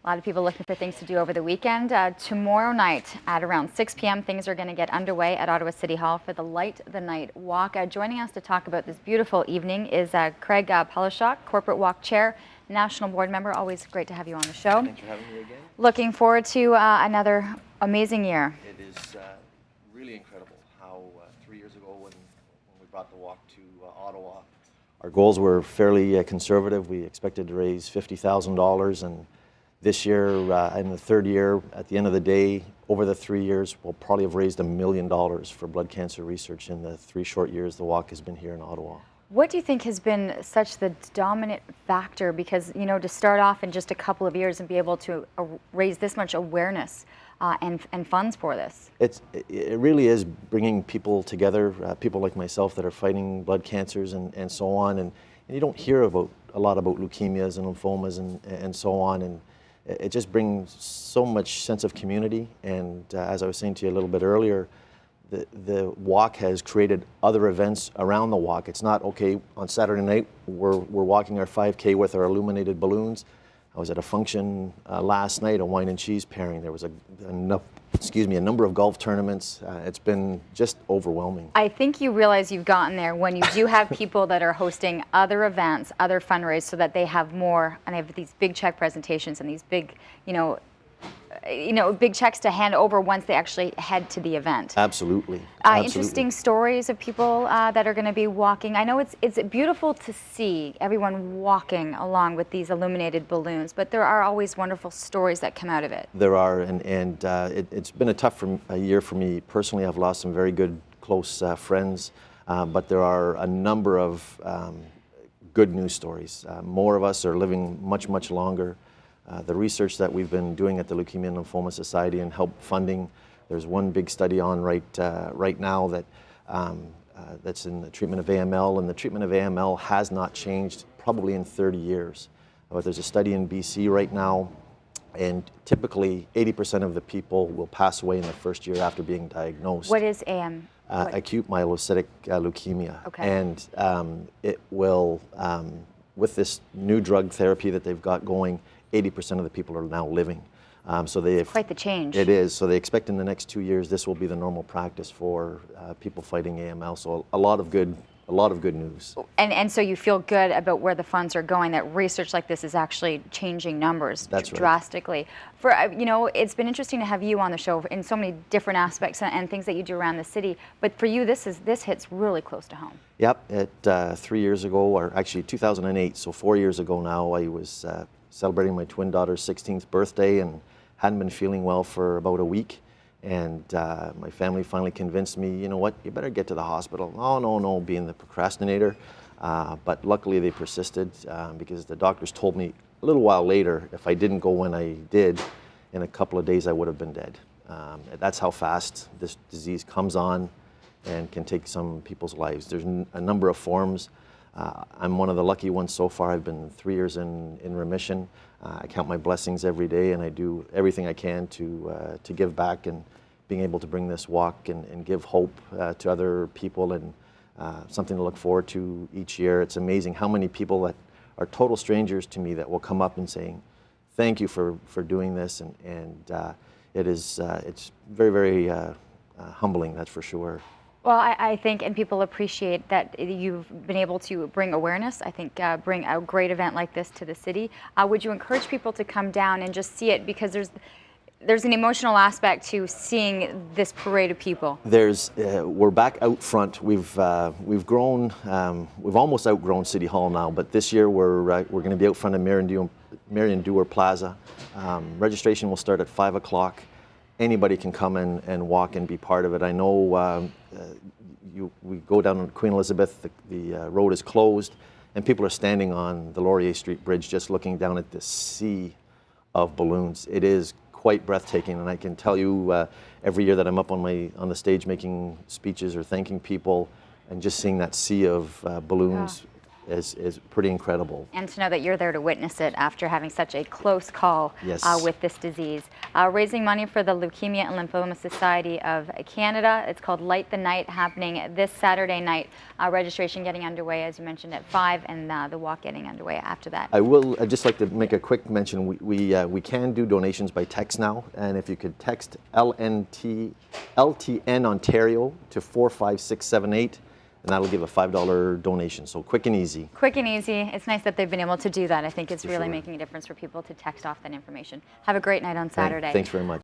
A lot of people looking for things to do over the weekend. Tomorrow night at around 6 p.m. things are going to get underway at Ottawa City Hall for the Light the Night Walk. Joining us to talk about this beautiful evening is Craig Peleshok, Corporate Walk Chair, National Board Member. Always great to have you on the show. Thanks for having me again. Looking forward to another amazing year. It is really incredible how 3 years ago when we brought the walk to Ottawa, our goals were fairly conservative. We expected to raise $50,000, and this year, in the third year, at the end of the day, over the 3 years, we'll probably have raised $1 million for blood cancer research in the 3 short years the walk has been here in Ottawa. What do you think has been such the dominant factor? Because, you know, to start off in just a couple of years and be able to raise this much awareness and funds for this. It really is bringing people together, people like myself that are fighting blood cancers and so on. And you don't hear a lot about leukemias and lymphomas and so on. And it just brings so much sense of community. And as I was saying to you a little bit earlier, the walk has created other events around the walk. It's not, okay, on Saturday night, we're walking our 5K with our illuminated balloons. I was at a function last night, a wine and cheese pairing. There was a number of golf tournaments. It's been just overwhelming. I think you realize you've gotten there when you do have people that are hosting other events, other fundraisers, so that they have more, and they have these big check presentations and these big, big checks to hand over once they actually head to the event. Absolutely. Interesting stories of people that are going to be walking. I know it's beautiful to see everyone walking along with these illuminated balloons, but there are always wonderful stories that come out of it. There are, and it's been a tough year for me personally. I've lost some very good, close friends, but there are a number of good news stories. More of us are living much, much longer. The research that we've been doing at the Leukemia and Lymphoma Society and help funding, there's one big study on right now that that's in the treatment of AML, and the treatment of AML has not changed probably in 30 years. But there's a study in BC right now, and typically 80% of the people will pass away in the first year after being diagnosed. What is AM? Acute myelocytic leukemia. Okay. And it will, with this new drug therapy that they've got going, 80% of the people are now living. So it's quite the change. It is. So they expect in the next 2 years this will be the normal practice for people fighting AML. So a lot of good news. And so you feel good about where the funds are going, that research like this is actually changing numbers drastically. For it's been interesting to have you on the show in so many different aspects and things that you do around the city. But for you, this hits really close to home. Yep. 3 years ago, or actually 2008, so 4 years ago now, I was celebrating my twin daughter's 16th birthday and hadn't been feeling well for about a week. And my family finally convinced me, you know what, you better get to the hospital. Oh, no, being the procrastinator. But luckily they persisted because the doctors told me a little while later, if I didn't go when I did, in a couple of days I would have been dead. That's how fast this disease comes on and can take some people's lives. There's a number of forms. I'm one of the lucky ones so far. I've been 3 years in remission. I count my blessings every day, and I do everything I can to give back and being able to bring this walk and give hope to other people and something to look forward to each year. It's amazing how many people that are total strangers to me that will come up and saying, thank you for doing this, and it's very, very humbling, that's for sure. Well, I think, and people appreciate that you've been able to bring awareness, I think, bring a great event like this to the city. Would you encourage people to come down and just see it, because there's an emotional aspect to seeing this parade of people? We're back out front. We've grown, we've almost outgrown City Hall now, but this year we're going to be out front of Marion Dewar Plaza. Registration will start at 5 o'clock. Anybody can come and walk and be part of it. I know we go down on Queen Elizabeth, the road is closed, and people are standing on the Laurier Street Bridge just looking down at this sea of balloons. It is quite breathtaking, and I can tell you every year that I'm up on the stage making speeches or thanking people, and just seeing that sea of balloons is pretty incredible. And to know that you're there to witness it after having such a close call Yes. with this disease. Raising money for the Leukemia and Lymphoma Society of Canada. It's called Light the Night, happening this Saturday night. Registration getting underway, as you mentioned, at 5, and the walk getting underway after that. I'd just like to make a quick mention. We can do donations by text now, and if you could text LTN Ontario to 45678, and that'll give a $5 donation. So quick and easy. Quick and easy. It's nice that they've been able to do that. I think it's For really sure. making a difference for people to text off that information. Have a great night on Saturday. Thanks very much.